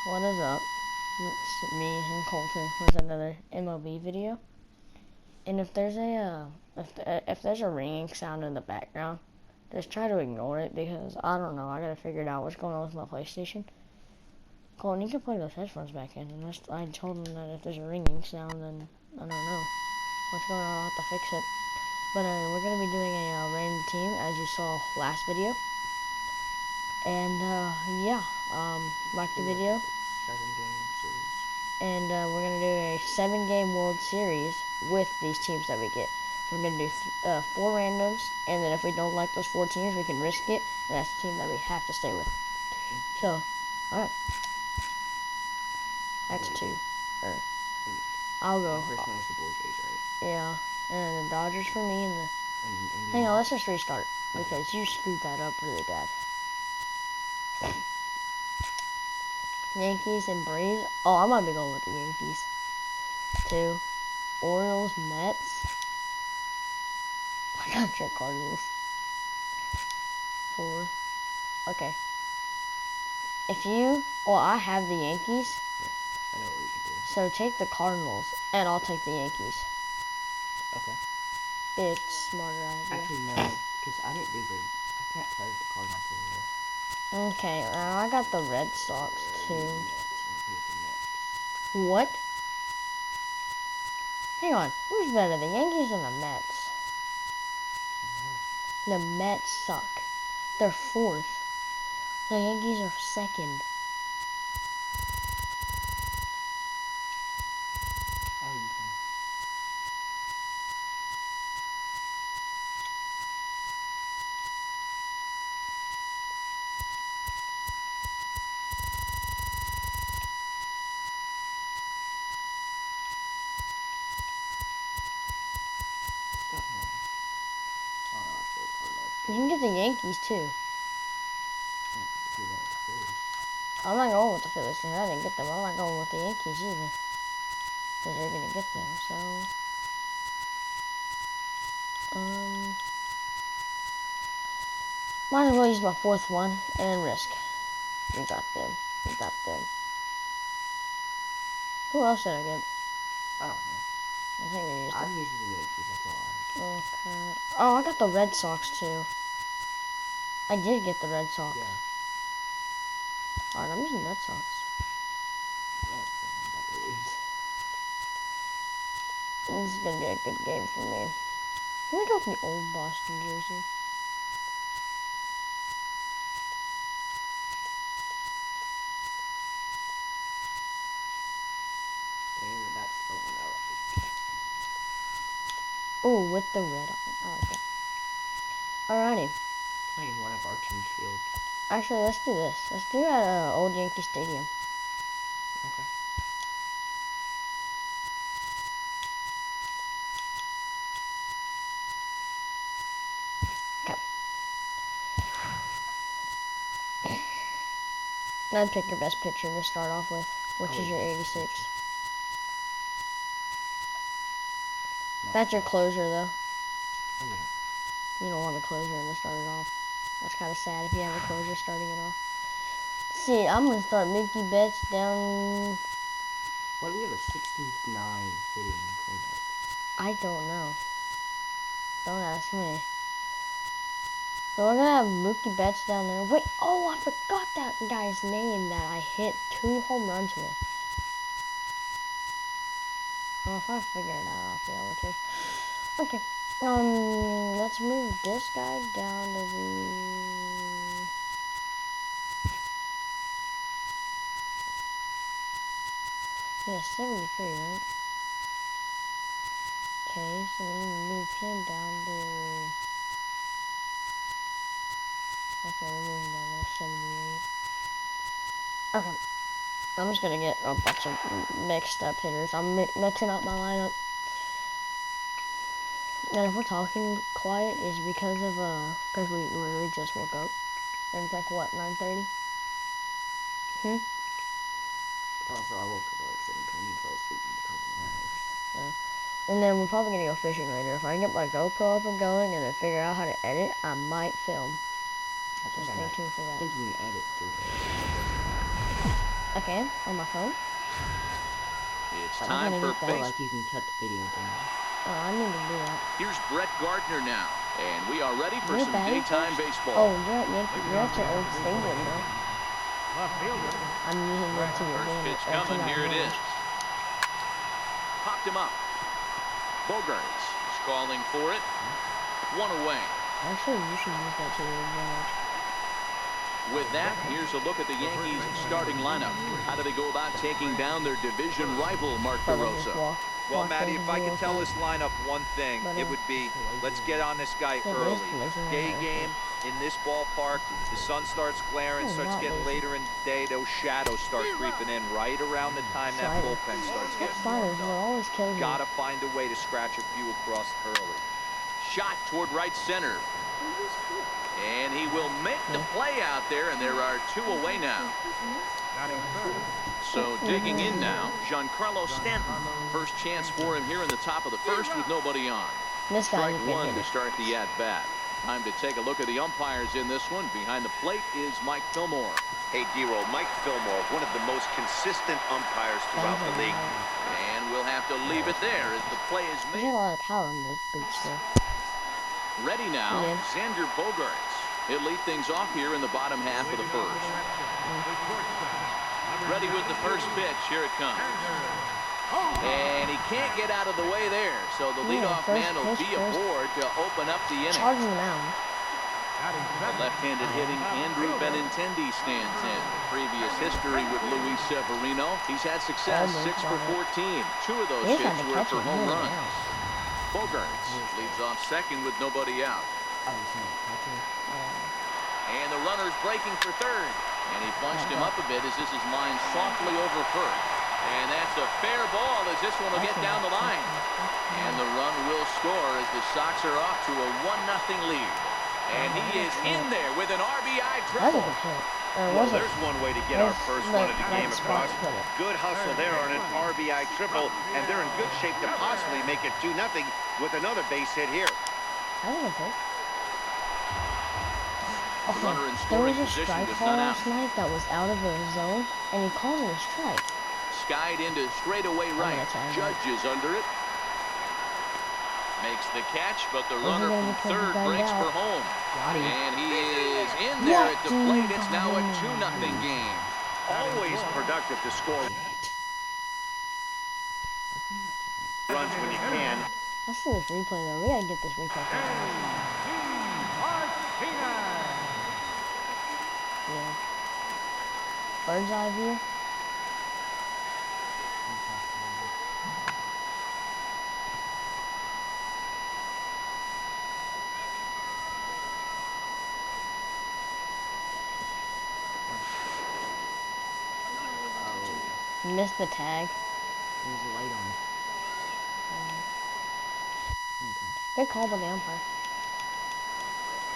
What is up? It's me and Colton with another MLB video. And if there's if there's a ringing sound in the background, just try to ignore it because I don't know. I gotta figure it out what's going on with my PlayStation. Colton, you can plug those headphones back in. And I told him that if there's a ringing sound, then I don't know what's going on. I'll have to fix it. But we're gonna be doing a random team as you saw last video. And yeah, like the video. 7-game series. And we're going to do a 7-game World Series with these teams that we get. So we're going to do 4 randoms, and then if we don't like those 4 teams, we can risk it, and that's the team that we have to stay with. So, alright. That's 2. I'll go. First one was the Blue Jays, right? Yeah, and the Dodgers for me, and the... Hang on, let's just restart, because you screwed that up really bad. Yankees and Braves. Oh, I might be going with the Yankees. 2. Orioles, Mets. I got your Cardinals. 4. Okay. I have the Yankees. Yeah, I know what you can do. So take the Cardinals, and I'll take the Yankees. Okay. It's smarter idea. Actually, no, because I can't play with the Cardinals anymore. Okay, I got the Red Sox too. Mets. What? Hang on, who's better, the Yankees or the Mets? The Mets suck. They're 4th. The Yankees are 2nd. Oh, you can. You can get the Yankees too. I'm not going with the Phillies because I didn't get them. I'm not going with the Yankees either because they're gonna get them. So, might as well use my 4th one and risk. We got them. We got them. Who else did I get? I don't know. I think we used I'm using the Yankees. That's all I have. Okay. Oh, I got the Red Sox too. I did get the Red Sox. Yeah. Alright, I'm using Red Sox. I'm about to lose. This is gonna be a good game for me. Let me go with the old Boston jersey. Damn, that's the one I like. Oh, with the red on. I like that. Alrighty. Playing one of our team's fields. Actually, let's do this. Let's do it at Old Yankee Stadium. Okay. Okay. I'd pick your best pitcher to start off with, which is your 86. That's your closer, though. Oh, yeah. You don't want a closer to start it off. That's kind of sad if you have a closer starting it off. See, I'm going to start Mookie Betts down... Why do we have a 69 hitting cleanup? I don't know. Don't ask me. So we're going to have Mookie Betts down there. Wait, oh, I forgot that guy's name that I hit 2 home runs with. Well, if I figure it out, I'll be able to. Okay. Let's move this guy down to the... Yeah, 73, right? Okay, so we move him down to... Okay, we're moving down to 78. Okay. I'm just gonna get a bunch of mixed up hitters. I'm mixing up my lineup. And if we're talking quiet, it's because of, because we literally just woke up. And it's like, what, 9:30? Also, I woke up at like 7:20 and fell asleep in the couple of hours. And then we're probably gonna go fishing later. If I can get my GoPro up and going and then figure out how to edit, I might film. I think Just stay tuned for that. I think you can edit through I can on my phone. It's I'm time gonna for get that. Or base. like you can cut the video down. Oh, I need to do that. Here's Brett Gardner now, and we are ready for You're some batting daytime first? baseball. Oh, you're at your old stadium, though. I'm using it to your First game. pitch coming. Here it is. Popped him up. Bogarts is calling for it. One away. Actually, you should use that to your advantage. With that, here's a look at the Yankees' starting lineup. How do they go about taking down their division rival, Mark DeRosa? Well, Matty, if I could tell this lineup one thing, it would be, let's get on this guy early. Day game in this ballpark, the sun starts glaring, starts getting later in the day, those shadows start creeping in right around the time that bullpen starts getting warmed up. Gotta find a way to scratch a few across early. Shot toward right center. And he will make the play out there, and there are two away now. So digging in now, Giancarlo Stanton. First chance for him here in the top of the first with nobody on. Strike one to start the at-bat. Time to take a look at the umpires in this one. Behind the plate is Mike Fillmore. Hey, D-Roll, Mike Fillmore, one of the most consistent umpires throughout the league. And we'll have to leave it there as the play is made. There's a lot of power in this boots there. Ready now, Xander Bogaerts. He'll lead things off here in the bottom half of the first. Ready with the first pitch. Here it comes. And he can't get out of the way there. So the leadoff man will be aboard to open up the inning. Charging the mound. The left-handed hitting Andrew Benintendi stands in. Previous history with Luis Severino. He's had success, 6 for 14. 2 of those hits were for home runs. Bogaerts leads off second with nobody out. And the runner's breaking for third. And he bunched him up a bit as this is lined softly over first. And that's a fair ball as this one will get down the line. And the run will score as the Sox are off to a 1-0 lead. And he is in there with an RBI triple. Well, there's one way to get our first one of the game across. Good hustle there on an RBI triple, and they're in good shape to possibly make it 2-0 with another base hit here. Runner in There scoring was a position strike was call not out. last night that was out of the zone, and he called it a strike. Skied into straightaway right. Judge is under it. Makes the catch, but the runner from third breaks for home. And he is in there at the plate. It's now a 2-0 game. Always productive to score runs when you can. Let's see this replay though. We gotta get this replay. Yeah. Bird's eye view. Missed the tag. There's a light on. Good call by the umpire.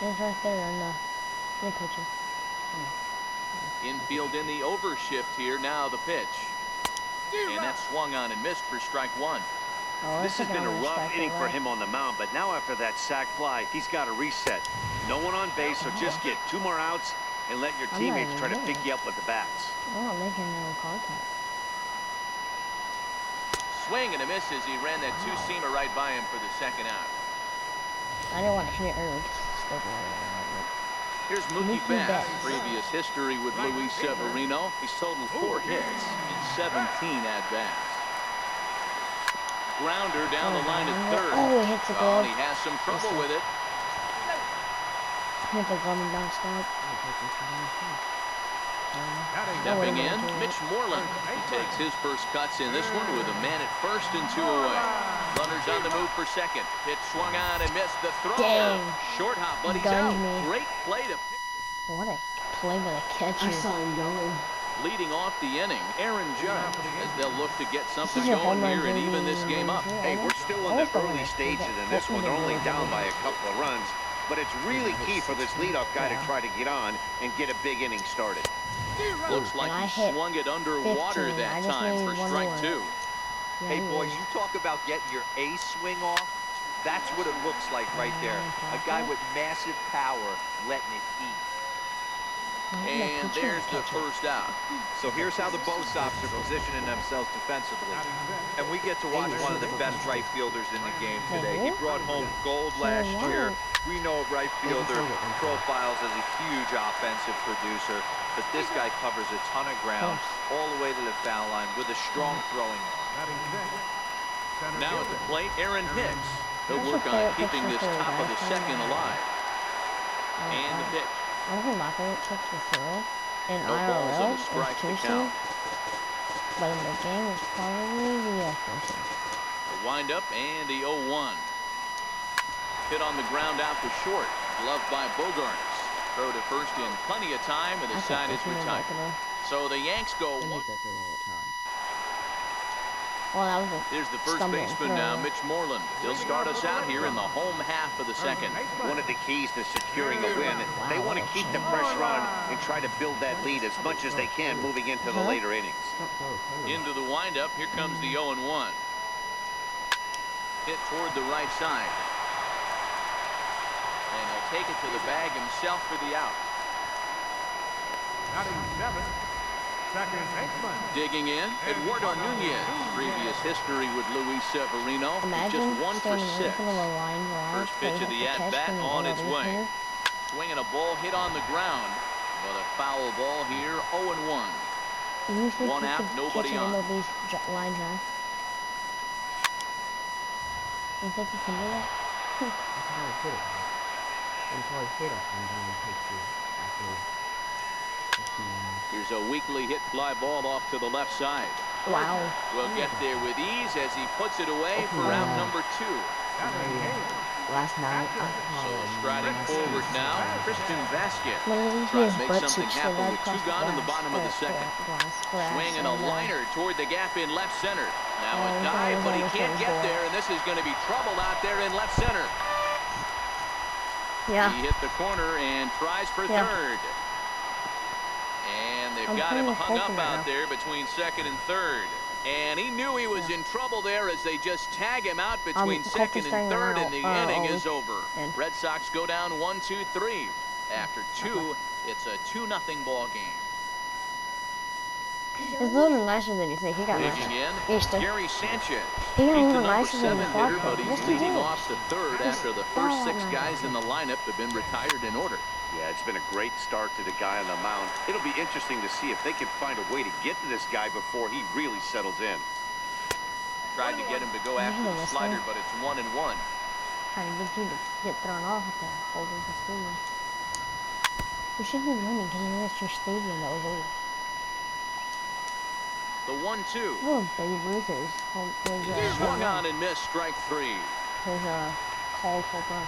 It's right there on the coaching. Infield in the overshift here. Now the pitch. And that swung on and missed for strike one. Oh, This has been a rough inning for him on the mound, but now after that sac fly, he's got to reset. No one on base, so just get 2 more outs and let your teammates try to pick you up with the bats. I'm not making no contact. Swing and a miss as he ran that two-seamer right by him for the second out. I didn't want to hit it early. Here's Mookie Betts. Previous history with Luis Severino. He's totaled 4 hits in 17 at-bats. Grounder down the line at third. Oh, it hits the glove. He has some trouble with it. Hit the glove and non-stop. Stepping in, Mitch Moreland. He takes his first cuts in this one with a man at first and 2 away. Runners on the move for second. Pitch swung on and missed the throw. Dang. Short hop, but he's Gunned out. me. Great play to pick. What a play by the catcher. I saw him going. Leading off the inning, Aaron Judge, as they'll look to get something He's a going home run here and even this derby game up. Hey, we're still in the early stages in this one. They're only down by a couple of runs, but it's really key for this leadoff guy to try to get on and get a big inning started. Looks like he swung it underwater that time for strike 2. Hey, boys, you talk about getting your A swing off. That's what it looks like right there. A guy with massive power letting it eat. And there's the first out. So here's how the Bo Sox are positioning themselves defensively. And we get to watch one of the best right fielders in the game today. He brought home gold last year. We know right fielder profiles as a huge offensive producer, but this guy covers a ton of ground all the way to the foul line with a strong throwing arm. Now at the plate, Aaron Hicks. He'll work on keeping this top of the second alive. And the pitch. One of my favorite tricks to throw in No balls IRL and a strike is to two-seam, count. but in the game it's probably the four-seam. The windup and the 0-1. Hit on the ground out to short. Gloved by Bogarts. Throw to first in plenty of time, and the side is retired. So the Yanks go They one. make that throw all the time. Well, that was a There's the first stumbling baseman throw. now, Mitch Moreland. He'll start us out here in the home half of the second. One of the keys to securing a win, they want to keep the pressure on and try to build that lead as much as they can moving into the later innings. Into the windup, here comes the 0-1. Hit toward the right side. And he'll take it to the bag himself for the out. Second baseman. Digging in, Eduardo Nunez. Previous history with Luis Severino. He's just 1 for 6. First pitch of the at-bat on its way. Swinging a ball hit on the ground. But a foul ball here, 0-1. One out, nobody on. MLB's line drive. You think you can do that? You can probably hit it. You can probably hit it and then take you after. Here's a weakly hit fly ball off to the left side. Wow. Will get there with ease as he puts it away for out number 2. Last night, So striding forward now, Christian Vasquez. literally Trying his to make butt something cheeks happen right with 2 across gone in the glass, bottom of the second. Swinging a liner toward the gap in left center. Now a dive, but he can't get there, and this is going to be trouble out there in left center. Yeah. He hit the corner and tries for third. And they've got him hung up out there between second and third. And he knew he was in trouble there as they just tag him out between second and third, and the inning is over. Red Sox go down 1-2-3. After 2, it's a 2-0 ball game. It's a little nicer than you think. He got Digging in, Easter. Gary Sanchez. He got a He's the little number nicer than 7 the hitter, clock. but he's leading off to third after the first 6 guys in the lineup have been retired in order. Yeah, it's been a great start to the guy on the mound. It'll be interesting to see if they can find a way to get to this guy before he really settles in. Tried to get him to go after the slider, but it's 1-1. Trying to get you to get thrown off at the holding the stadium. We should be winning because it's your stadium that was over. The 1-2. Oh, Babe Ruth is. Swung on and missed, strike 3. His called for run.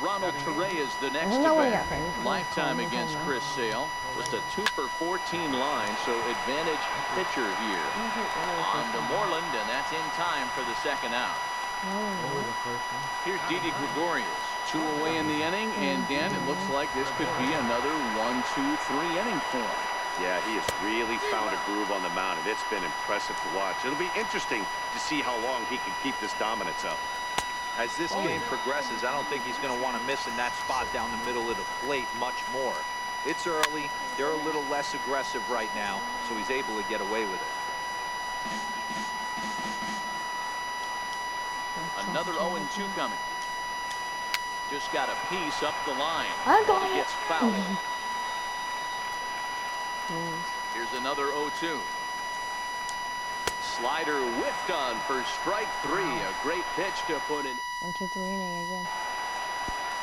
Ronald Torre is the next Isn't to that what he bat. got famous for? Lifetime against Chris Sale. Just a 2 for 14 line, so advantage pitcher here. On to Moreland, and that's in time for the second out. Here's Didi Gregorius. 2 away in the inning, and Dan, it looks like this could be another 1-2-3 inning for him. Yeah, he has really found a groove on the mound, and it's been impressive to watch. It'll be interesting to see how long he can keep this dominance up. As this game progresses, I don't think he's going to want to miss in that spot down the middle of the plate much more. It's early. They're a little less aggressive right now, so he's able to get away with it. Another 0-2 coming. Just got a piece up the line. But it gets fouled. Here's another 0-2. Slider whiffed on for strike 3. A great pitch to put in. 1-2-3 inning again.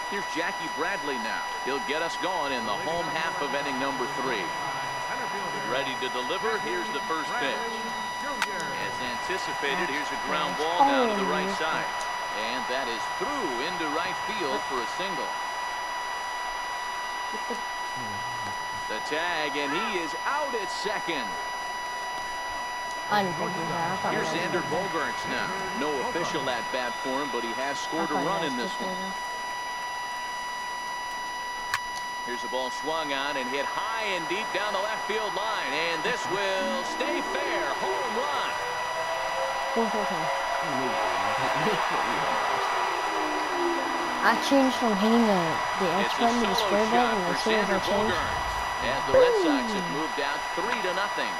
Here's Jackie Bradley now. He'll get us going in the home half of inning number 3. Ready to deliver. Here's the first pitch. As anticipated, here's a ground ball down to the right side. And that is through into right field for a single. The tag, and he is out at second. I didn't think he was out. I thought Here's he was Xander out. Bogaerts now. No official at bat for him, but he has scored a run in this one. Here's the ball swung on and hit high and deep down the left field line. And this will stay fair. Home run. 4-4-10. I changed from hitting the X It's a button to the solo square shot button, and for as soon as I Xander changed, Bogaerts, as the Red Sox have moved out 3-0.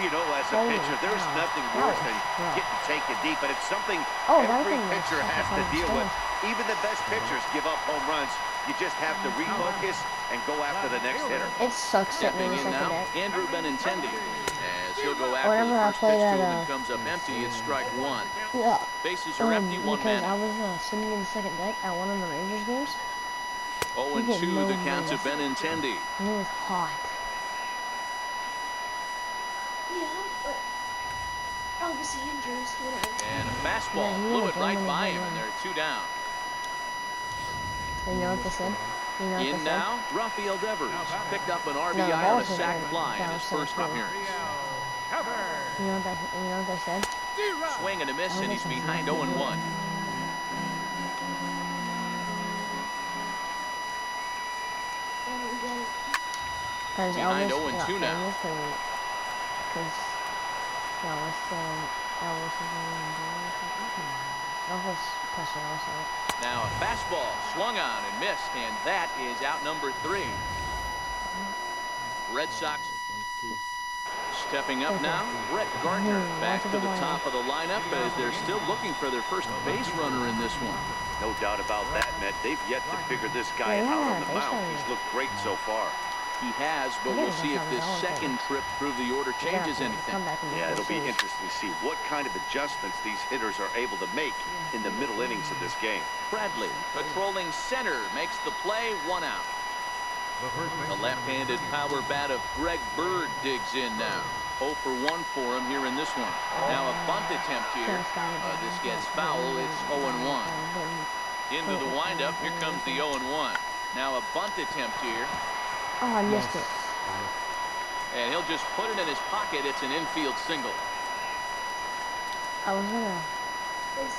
You know, as a Holy pitcher, there's cow. nothing That worse was than rough. getting taken deep, and it's something Oh, that every thing was pitcher has to fucking deal with. strange. Even the best pitchers give up home runs. You just have to refocus and go after the next hitter. It sucks sitting Stepping in the in second now, deck. Andrew Benintendi. As he'll go after Whenever the I first played pitch to at, him and comes up empty, it's strike one. Yeah. Bases are empty, one Because man. I was sitting in the second deck at one of the Rangers games, 0-2 no the count to moves. Benintendi. and it was hot. Yeah, but obviously injuries, whatever. And a fastball Yeah, he blew had it right one by home him, run. and there are 2 down. And you know what they said? You know what In they now, Rafael Devers picked up an RBI the on ball a was hit sac right fly in down his center first field. appearance. Cover. said? You know what they said? Swing and a miss, Oh, and he's that's behind awesome. 0-1. Because Behind Elvis 0-2 got now. famous because Elvis Elvis Presley also. Now a fastball swung on and missed, and that is out number 3. Red Sox stepping up now. Brett Gardner back to the top of the lineup as they're still looking for their first base runner in this one. No doubt about that, Matt. They've yet to figure this guy Yeah, out on the base mound. runner. He's looked great so far. He has, but we'll see if this second trip through the order changes anything. Yeah, it'll be interesting to see what kind of adjustments these hitters are able to make in the middle innings of this game. Bradley, patrolling center, makes the play, 1 out. The left-handed power bat of Greg Bird digs in now. 0 for 1 for him here in this one. Now a bunt attempt here. This gets foul. It's 0-1. Into the windup. Here comes the 0-1. Now a bunt attempt here. Oh, I missed it. And he'll just put it in his pocket. It's an infield single. I was gonna. Wait,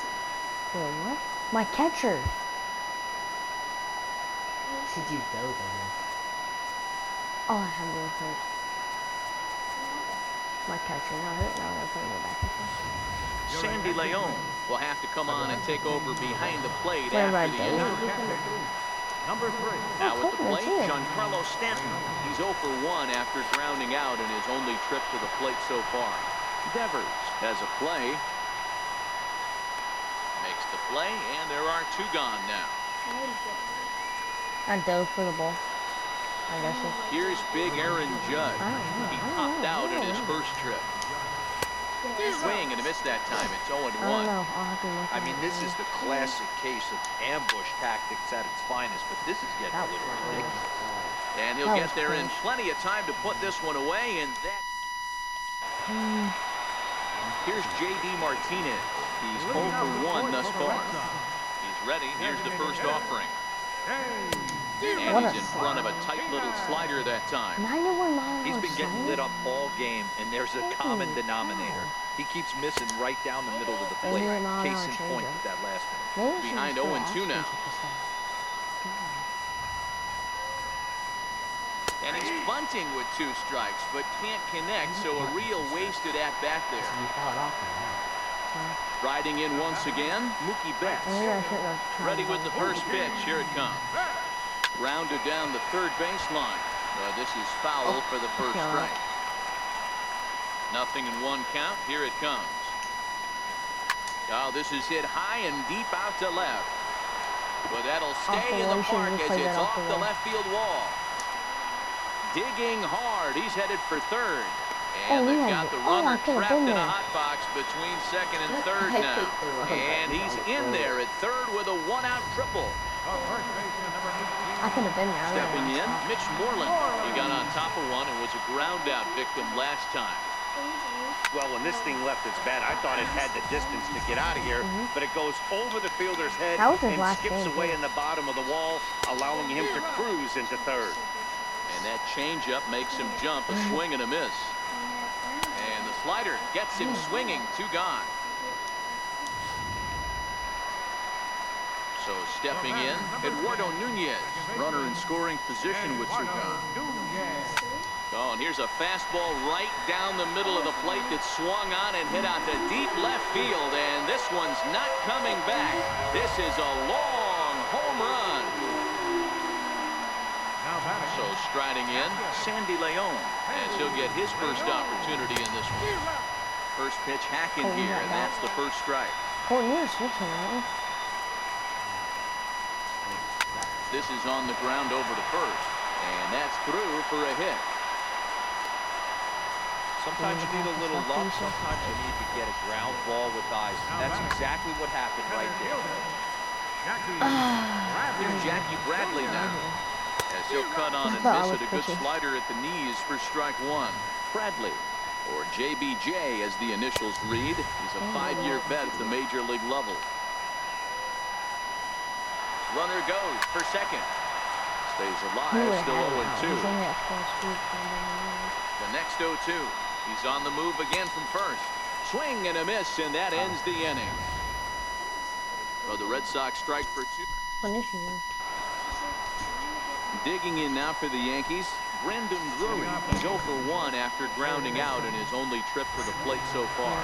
what? My catcher. Could you go there? Oh, I have been hurt. My catcher not hurt. Now I'm gonna put him back. Sandy Leon will have to come on and take over behind the plate Whatever I after the do. injury. Number 3. Now at the Copeland, plate, too. Giancarlo Stanton. He's 0 for 1 after grounding out in his only trip to the plate so far. Devers has a play. Makes the play, and there are 2 gone now. I dove for the ball. I guess it. Here's big Aaron Judge. I don't know. He popped out in his first trip. Swing and a miss that time. It's 0-1. I don't know. I'll have to look. I mean, this is the classic case of ambush tactics at its finest, but this is getting a little ridiculous. And he'll That get was there in close. plenty of time to put this one away, and that. Here's J.D. Martinez. He's 0 for 1 thus far. He's ready. Here's the first offering. And What he's a in front of a tight little slider that time. 91 miles. He's been getting lit up all game, and there's a common denominator. He keeps missing right down the middle of the plate. Case in point with that last one. Behind 0-2 now. And he's bunting with 2 strikes, but can't connect, so a real wasted at-bat there. You fought off on that. Riding in once again, Mookie Betts. Ready with the first pitch. Here it comes. Rounded down the third baseline. This is foul for the first strike. 0-1 count. Here it comes. Oh, this is hit high and deep out to left. But that'll stay in the park as it's off the left field wall. Digging hard. He's headed for third. And they've got the runner trapped in a hot box between second and third now. And he's in there at third with a 1-out triple. I could have been there. Stepping in, Mitch Moreland. He got on top of one and was a ground out victim last time. Well, when this thing left its bat, I thought it had the distance to get out of here, but it goes over the fielder's head That was his and last skips game, away too. in the bottom of the wall, allowing him to cruise into third. And that changeup makes him jump, a swing and a miss. And the slider gets him swinging, 2 gone. So stepping in, Eduardo Nunez, runner in scoring position with 2 gone. Oh, and here's a fastball right down the middle of the plate that swung on and hit out to deep left field, and this one's not coming back. This is a long home So striding in, Sandy Leon, as he'll get his first opportunity in this one. First pitch hacking here, and that's the first strike. You're switching, right? This is on the ground over to first, and that's through for a hit. Sometimes you need a little luck, sometimes you need to get a ground ball with eyes. And that's exactly what happened right there. Here's Jackie Bradley now, as he'll cut on and miss it. A good slider at the knees for strike one. Bradley, or JBJ as the initials read. He's a 5-year vet at the major league level. Runner goes for second. Stays alive, still 0-2. The next 0-2. He's on the move again from first. Swing and a miss, and that ends the inning. Well, the Red Sox strike for two. Digging in now for the Yankees, Brandon Drury. He's 0 for 1 after grounding out in his only trip to the plate so far.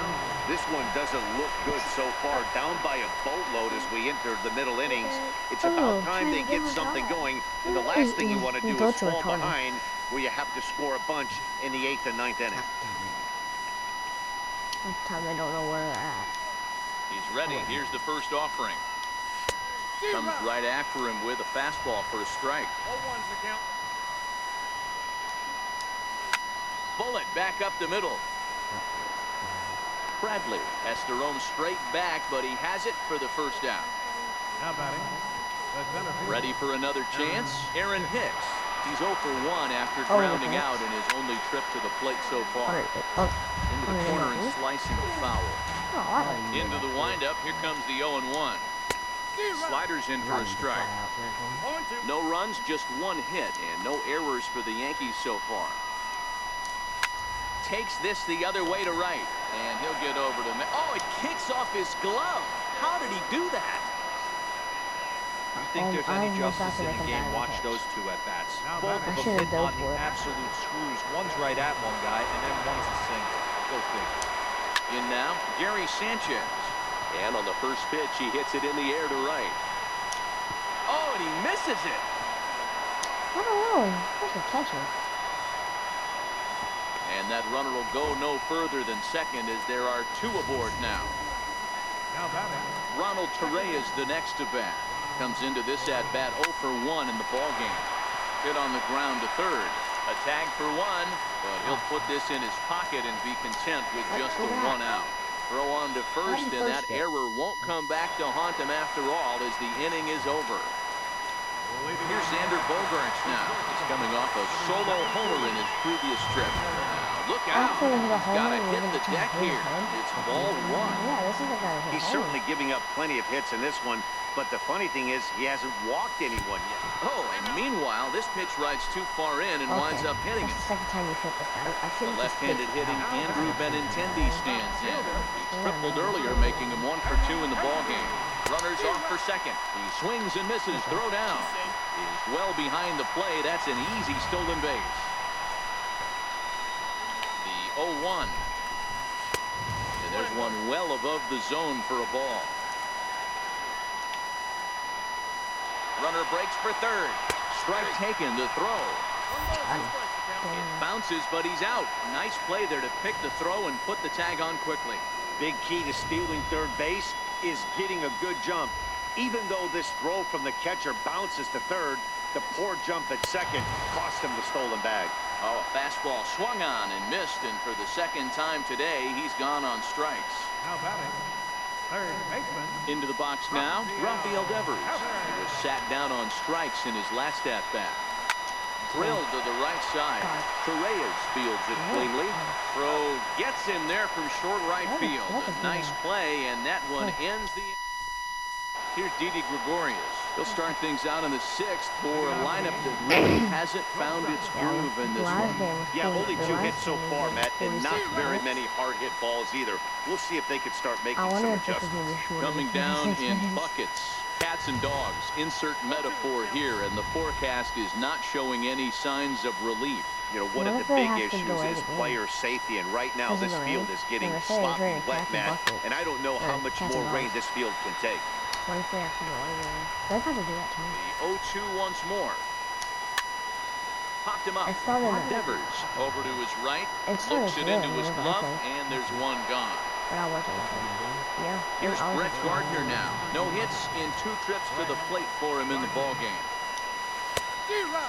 This one doesn't look good so far. Down by a boatload as we enter the middle innings. It's about time they get something going. And the last thing you want to do is fall behind where you have to score a bunch in the 8th and 9th inning. This time I don't know where they're at. He's ready. Here's the first offering. Comes right after him with a fastball for a strike. Bullet back up the middle. Bradley has to roam straight back, but he has it for the first down. Ready for another chance? Aaron Hicks. He's 0 for 1 after grounding out in his only trip to the plate so far. Into the corner and slicing the foul. Into the windup. Here comes the 0-1. Sliders in for a strike. No runs, just 1 hit, and no errors for the Yankees so far. Takes this the other way to right, and he'll get over to. Oh, it kicks off his glove. How did he do that? You think there's any justice in the game? Watch those two at bats. Both of them hit on the absolute screws. One's right at one guy, and then one's a single. Go figure. In now, Gary Sanchez. And on the first pitch, he hits it in the air to right. Oh, and he misses it. I don't know. Where's the catcher? And that runner will go no further than second as there are 2 aboard now. Ronald Torre is the next to bat. Comes into this at-bat 0 for 1 in the ballgame. Hit on the ground to third. A tag for 1, but he'll put this in his pocket and be content with just the 1 out. Throw on to first, and that error won't come back to haunt him after all as the inning is over. Here's Xander Bogaerts now. He's coming off a solo homer in his previous trip. Now, look out. Got to hit the deck here. It's ball 1. Yeah, this is the guy. He's certainly giving up plenty of hits in this one, but the funny thing is he hasn't walked anyone yet. Oh, and meanwhile, this pitch rides too far in and winds up hitting him. That's the second time you hit this guy. The left-handed hitting Andrew Benintendi stands in. He tripled earlier, making him 1 for 2 in the ballgame. Runners off for second. He swings and misses. Throw down. Is well behind the play. That's an easy stolen base. The 0-1. And there's one well above the zone for a ball. Runner breaks for third. Strike taken. The throw. It bounces, but he's out. Nice play there to pick the throw and put the tag on quickly. Big key to stealing third base is getting a good jump. Even though this throw from the catcher bounces to third, the poor jump at second cost him the stolen bag. Oh, a fastball swung on and missed, and for the second time today, he's gone on strikes. Now batting, third baseman. Into the box now, Rafael Devers. He was sat down on strikes in his last at-bat. Drilled to the right side. Torres fields it cleanly. Throw gets him there from short right field. A nice play, and that one ends the... Here's Didi Gregorius. He'll start things out in the 6th for a lineup that really hasn't found its groove in this one. Yeah, only 2 hits so far, Matt, and not very many hard hit balls either. We'll see if they can start making some adjustments. Coming down in buckets. Cats and dogs. Insert metaphor here, and the forecast is not showing any signs of relief. You know, one of the big issues is player safety, and right now this field is getting sloppy wet, Matt, and I don't know how much more rain this field can take. What if they have to go over there? They've had to do that to me. The 0-2 once more. Popped him up. It's not in it. Devers over to his right. It's Looks it into his glove, but and there's one gone. I wasn't. Yeah. Here's Brett Gardner now. No hits in 2 trips to the plate for him in the ball game.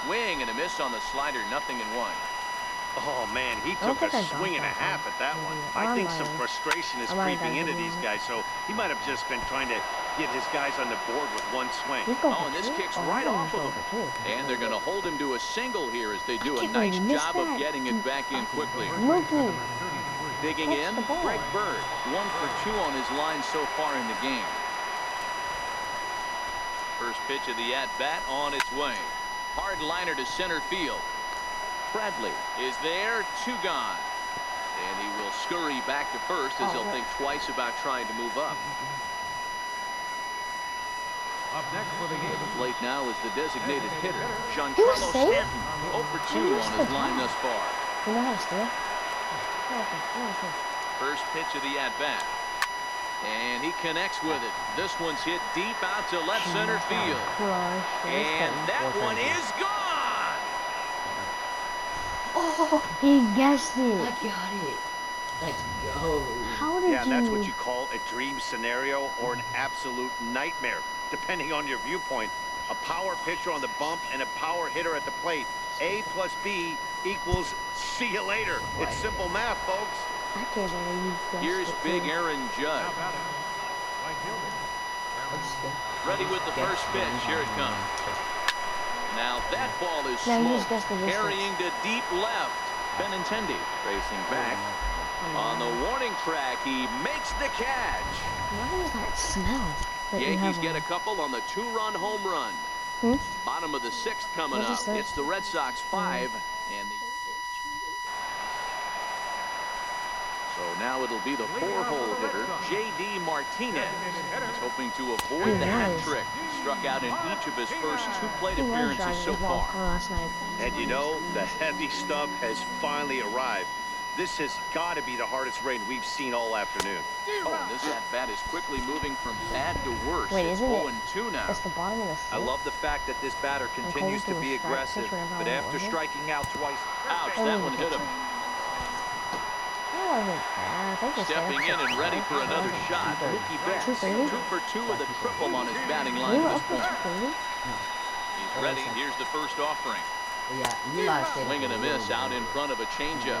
Swing and a miss on the slider, 0-1. Oh, man, he took a swing and a half at that one. I think some frustration is creeping into these guys, so he might have just been trying to get his guys on the board with one swing. Oh, and this kicks right off of him. And they're going to hold him to a single here as they do a nice job of getting it back in quickly. Digging in, Greg Bird, 1 for 2 on his line so far in the game. First pitch of the at-bat on its way. Hard liner to center field. Bradley is there, 2 gone. And he will scurry back to first as he'll think twice about trying to move up. Up next for the At the plate now is the designated hitter, Giancarlo Stanton, 0 for 2 on his line thus far. You know how to steal? First pitch of the at-bat. And he connects with it. This one's hit deep out to left center field. And that one is gone! Oh, he guessed it. I got it. Let's go. How did you? Yeah, that's what you call a dream scenario or an absolute nightmare, depending on your viewpoint. A power pitcher on the bump and a power hitter at the plate. A plus B equals see you later. It's simple math, folks. I can't believe you guessed Here's it, big too. Aaron Judge. Ready with the first pitch. Here it comes. Now that ball is smoked. Carrying to deep left. Benintendi racing back. On the warning track, he makes the catch. What is that smell? Yankees get a couple on the 2-run home run. Bottom of the 6th coming up. It's the Red Sox 5. And so now it'll be the 4-hole hitter, J.D. Martinez. He's hoping to avoid the hat trick. He struck out in each of his first 2 plate appearances so far. And you know, the heavy stub has finally arrived. This has got to be the hardest rain we've seen all afternoon. Oh, and this at-bat is quickly moving from bad to worse. Wait, it's isn't it? 0-2 now. It's the bottom of the 6th. I love the fact that this batter continues to be aggressive, but after striking out twice, ouch, that one hit him. Stepping in and ready for another shot. Mookie Betts, 2 for 2 with a triple on his batting line at this point. He's ready. Here's the first offering. Swing and a miss out in front of a changeup.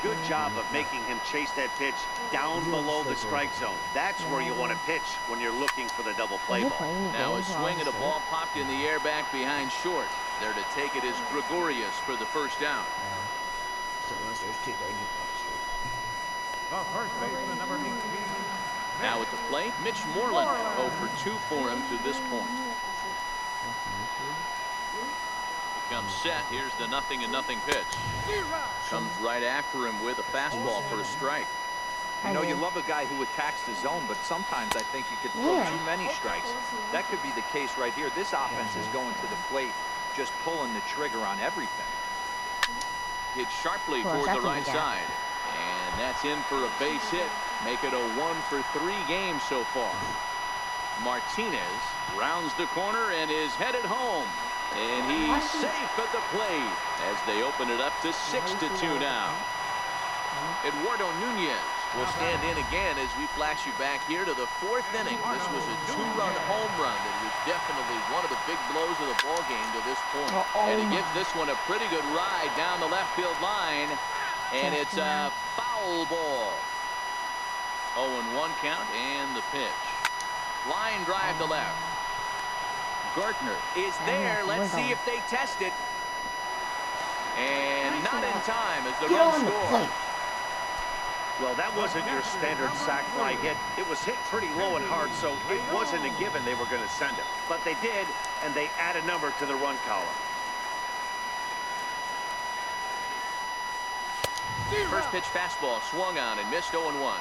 Good job of making him chase that pitch down below the strike zone. That's where you want to pitch when you're looking for the double play ball. Now a swing and a ball popped in the air back behind short. There to take it is Gregorius for the first down. the first baseman, number 18. Now at the plate, Mitch Moreland, 0 for 2 for him to this point. Comes set. Here's the 0-0 pitch. Comes right after him with a fastball for a strike. you know, you love a guy who attacks the zone, but sometimes I think you could throw too many strikes. That could be the case right here. This offense is going to the plate, just pulling the trigger on everything. Hit sharply toward the right side. And that's in for a base hit. Make it a 1 for 3 game so far. Martinez rounds the corner and is headed home. And he's safe at the plate as they open it up to 6-2 now. Eduardo Nunez will stand in again as we flash you back here to the 4th inning. This was a 2-run home run that was definitely one of the big blows of the ball game to this point. And he gives this one a pretty good ride down the left field line. And it's a foul ball. 0-1 count and the pitch. Line drive to left. Gardner is there. Let's see if they test it. And not in time as the run scores. Well, that wasn't your standard sac fly hit. It was hit pretty low and hard, so it wasn't a given they were going to send it. But they did, and they add a number to the run column. First pitch fastball swung on and missed 0-1.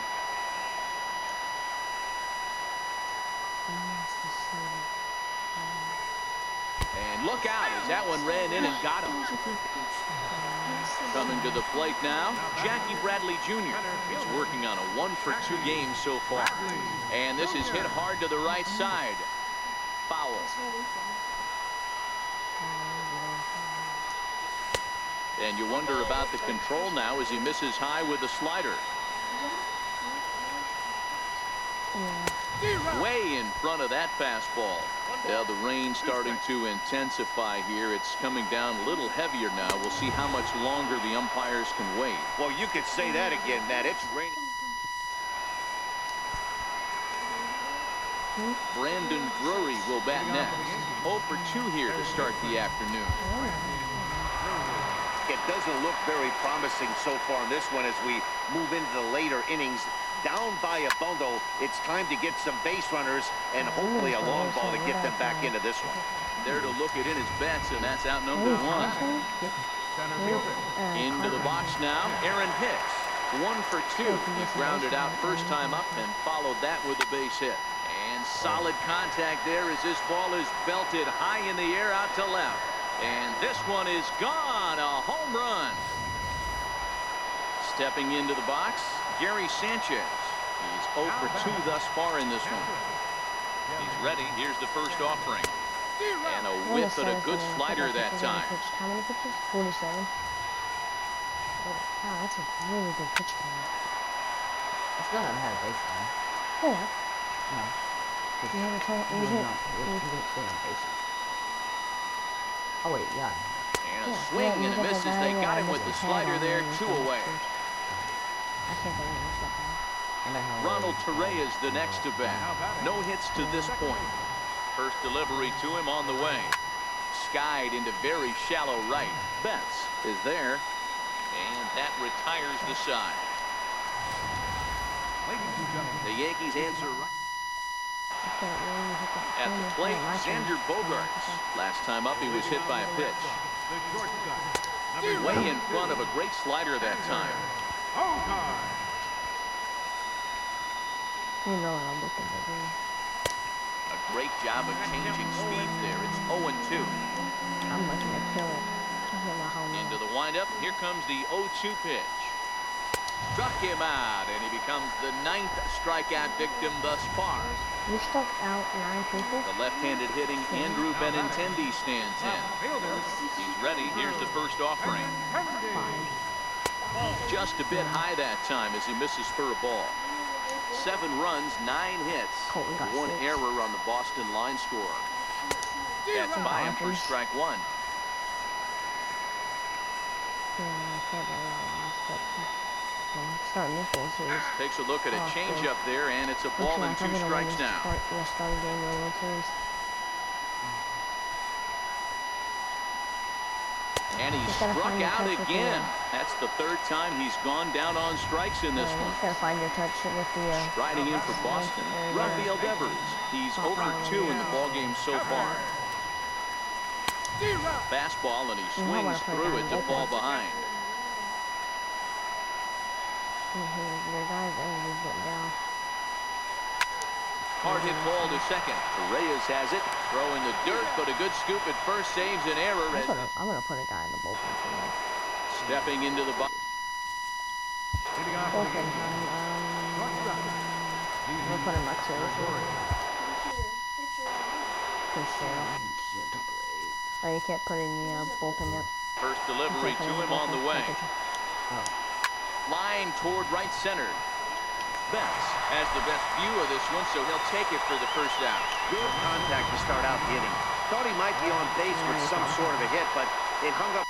And look out as that one ran in and got him. Coming to the plate now, Jackie Bradley Jr. is working on a 1 for 2 game so far. And this is hit hard to the right side. Foul. And you wonder about the control now as he misses high with the slider. Way in front of that fastball. Yeah, the rain starting to intensify here. It's coming down a little heavier now. We'll see how much longer the umpires can wait. Well, you could say that again, Matt. It's raining. Brandon Drury will bat next. 0 for 2 here to start the afternoon. It doesn't look very promising so far in this one as we move into the later innings. Down by a bundle, it's time to get some base runners and hopefully a long ball to get them back into this one. There to look it in his bets, and that's out number 1. Into the box now, Aaron Hicks. 1 for 2. He grounded out first time up and followed that with a base hit. And solid contact there as this ball is belted high in the air out to left. And this one is gone. A home run. Stepping into the box, Gary Sanchez. He's 0 for 2 thus far in this one. He's ready. Here's the first offering. And a whiff and a good slider that time. How many pitches? 47. Wow, that's a really good pitch count. I still haven't had a base run. Yeah. No. You haven't told He didn't stay on base. Oh wait, yeah. And a swing and a miss as they got him with the slider there, 2 away. I can't believe it's that bad. Ronald Torreyes the next to bat. No hits to this point. First delivery to him on the way. Skied into very shallow right. Betts is there. And that retires the side. The Yankees answer right. At the plate, Xander Bogaerts. Last time up, he was hit by a pitch. Way in front of a great slider that time. You know what I'm looking to do. A great job of changing speeds there. It's 0-2. I'm looking to kill it. Into the windup. Here comes the 0-2 pitch. Struck him out, and he becomes the 9th strikeout victim thus far. You struck out 9 people? The left-handed hitting Andrew Benintendi stands in. He's ready. Here's the first offering. Just a bit high that time as he misses for a ball. 7 runs, 9 hits, 1 error on the Boston line score. That's by him for strike 1. Takes a look at a changeup there, and it's a ball and 2 strikes now. And he struck out again. That's the 3rd time he's gone down on strikes in this one. Striding in for Boston, Rafael Devers. He's over 2 in the ballgame so far. Fastball, and he swings through it to fall behind. Hard hit ball to second. Reyes has it. Throw in the dirt, but a good scoop at first saves an error. I'm gonna put a guy in the bullpen tonight. Stepping into the box. Bullpen time. I'm gonna put him next to it. Oh, you can't put in the bullpen yet. First delivery to him on the way. Line toward right center. Betts has the best view of this one, so he'll take it for the first out. Good contact to start out the inning. Thought he might be on base with some sort of a hit, but it hung up.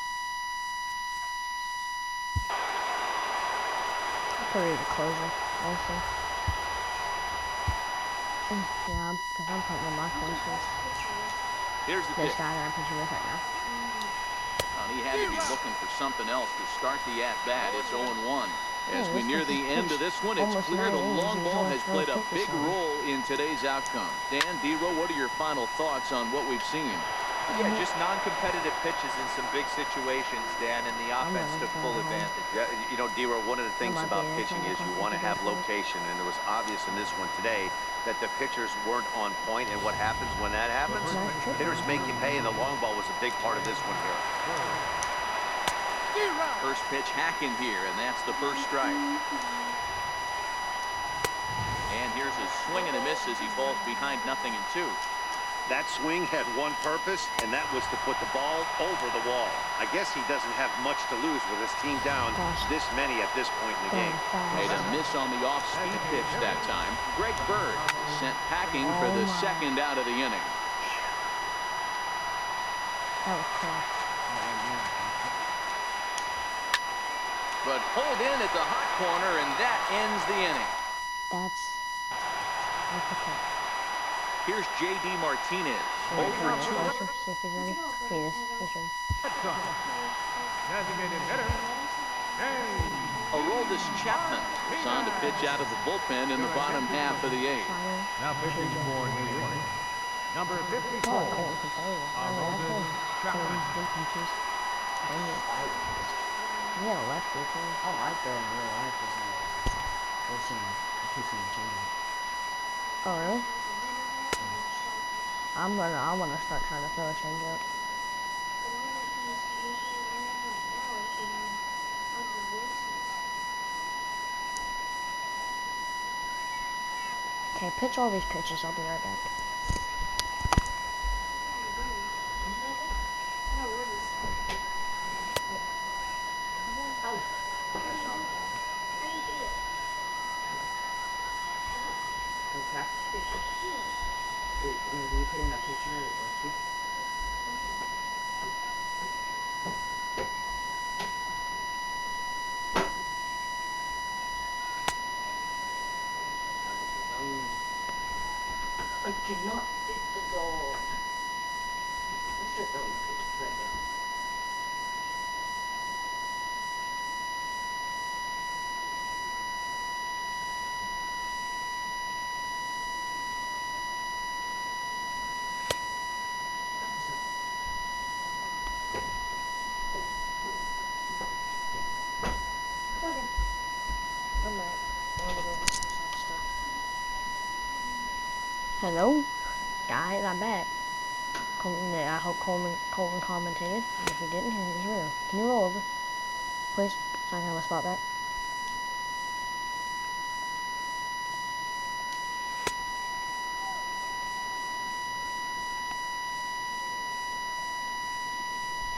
Put it in the closer, also. Yeah, because I'm putting in my closers. Here's the pitch. This guy that I'm pitching with right now. He had to be looking for something else to start the at-bat. It's 0-1. As we near the end of this one, it's clear the long ball has played a big role in today's outcome. Dan, D-Row, what are your final thoughts on what we've seen? Yeah, just non-competitive pitches in some big situations, Dan, and the offense took full advantage. Yeah, you know, D-Row, one of the things about pitching is you want to have location, and it was obvious in this one today that the pitchers weren't on point, and what happens when that happens? Hitters make you pay, and the long ball was a big part of this one here. First pitch hacking here, and that's the first strike. And here's a swing and a miss as he falls behind 0-2. That swing had one purpose, and that was to put the ball over the wall. I guess he doesn't have much to lose with his team down this many at this point in the game. Made a miss on the off-speed pitch that time. Greg Bird sent packing for the second out of the inning. That was close. But pulled in at the hot corner, and that ends the inning. That's okay. Here's J.D. Martinez. Over 2. See if he's ready. He is. He's ready. Designated hitter, James. Aroldis Chapman is on to pitch out of the bullpen in the bottom half of the 8th. Now pitching for the Indians, number 54, Aroldis Chapman. Yeah, lefty too. I like that in real life. Oh really? I wanna start trying to throw a changeup. Okay, pitch all these pitches. I'll be right back. You put in a picture of it, I cannot hit the dog. Let's start throwing pitches right now. Hello, guys, I'm back. I hope Coleman commentated. If he didn't, here's real. Can you roll over, please, so I can have a spot back?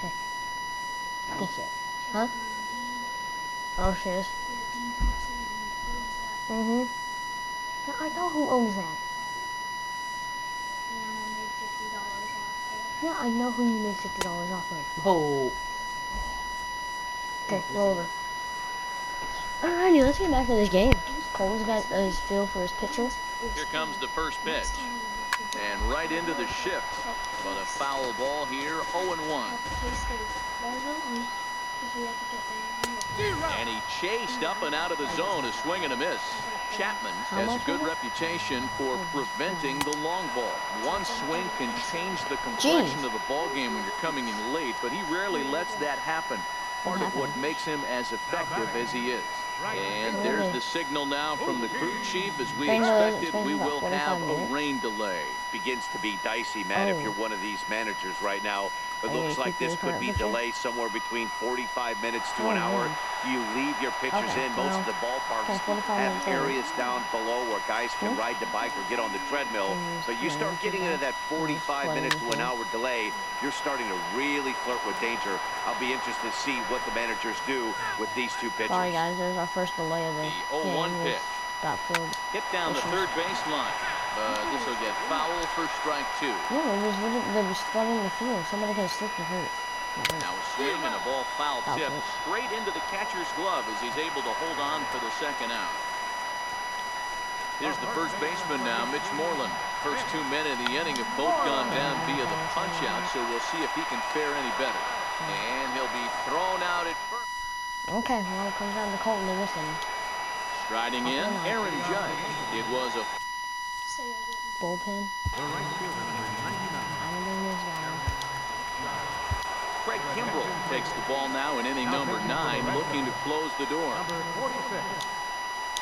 Hey. Huh? Oh, she is. Mm-hmm. I know who owns that. Yeah, I know who you made $50 off of. Oh. Okay, roll over. Alrighty, let's get back to this game. Cole's got his feel for his pitcher. Here comes the first pitch. And right into the shift. But a foul ball here, 0-1. And he chased up and out of the zone, a swing and a miss. Chapman has a good reputation for preventing the long ball. One swing can change the complexion of the ball game when you're coming in late, but he rarely lets that happen. Part of what makes him as effective as he is. And there's the signal now from the crew chief. As we expected, we will have a rain delay. Begins to be dicey, Matt, if you're one of these managers right now. It looks like this could be delayed somewhere between 45 minutes to an hour. You leave your pitchers in. Most of the ballparks have areas down below where guys can ride the bike or get on the treadmill. But you start getting into that 45 minute to an hour delay, you're starting to really flirt with danger. I'll be interested to see what the managers do with these two pitchers. Sorry guys, there's our first delay of the 0-1 pitch. Got four. Hit down the third base line. This will get foul for strike 2. No, they was flooding the field. Somebody could have slipped and hurt. Now a swing and a ball foul tip straight into the catcher's glove as he's able to hold on for the second out. Here's the first baseman now, Mitch Moreland. First 2 men in the inning have both gone down via the punch-out, so we'll see if he can fare any better. And he'll be thrown out at first. Okay, well, it comes down to Colton in this inning. Striding in, Aaron Judge. It was a bullpen. The right fielder, number 99. Craig Kimbrell takes the ball now in inning number 9, looking to close the door. Number 46.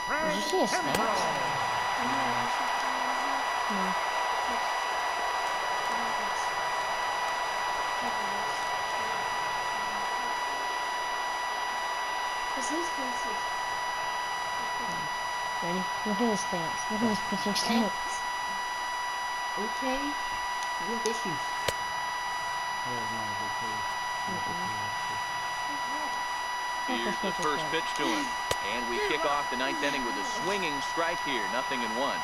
Did you see a stance? No. Ready? Look at his stance. Look at his pitching stance. Okay. I have issues. Here's the first pitch to him. And we kick off the ninth inning with a swinging strike here. 0-1.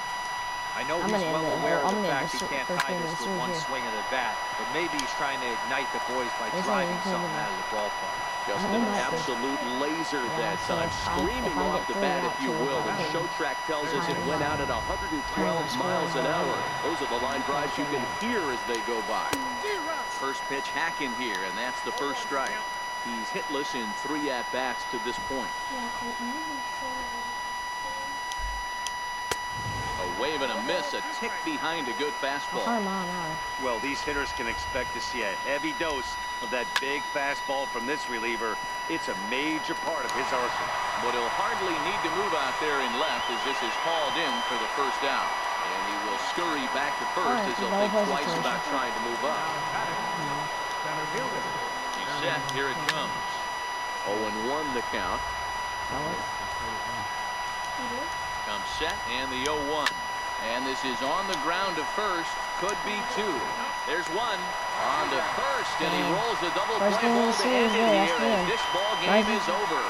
I know he's well aware of the fact he can't tie this with one swing of the bat, but maybe he's trying to ignite the boys by driving something out of the ballpark. Just an absolute laser that time, screaming off the bat, if you will. And show track tells us it went out at 112 miles an hour. Those are the line drives you can hear as they go by. First pitch hack in here, and that's the first strike. He's hitless in 3 at-bats to this point. A wave and a miss, a tick behind a good fastball. Well, these hitters can expect to see a heavy dose of that big fastball from this reliever. It's a major part of his arsenal. But he'll hardly need to move out there in left as this is hauled in for the first out. And he will scurry back to first as he'll think twice about trying to move up. He's set, here it comes. 0-1 the count. Comes set, and the 0-1. And this is on the ground to first. Could be 2. There's 1. On to first, and he rolls a double play ball to end in here as this ball game is over.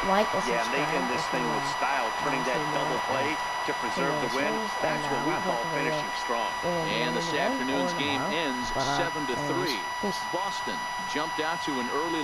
Yeah, and they end this thing with style, turning that double play to preserve the win. That's what we call finishing strong. And this afternoon's game ends 7-3. Boston jumped out to an early lead.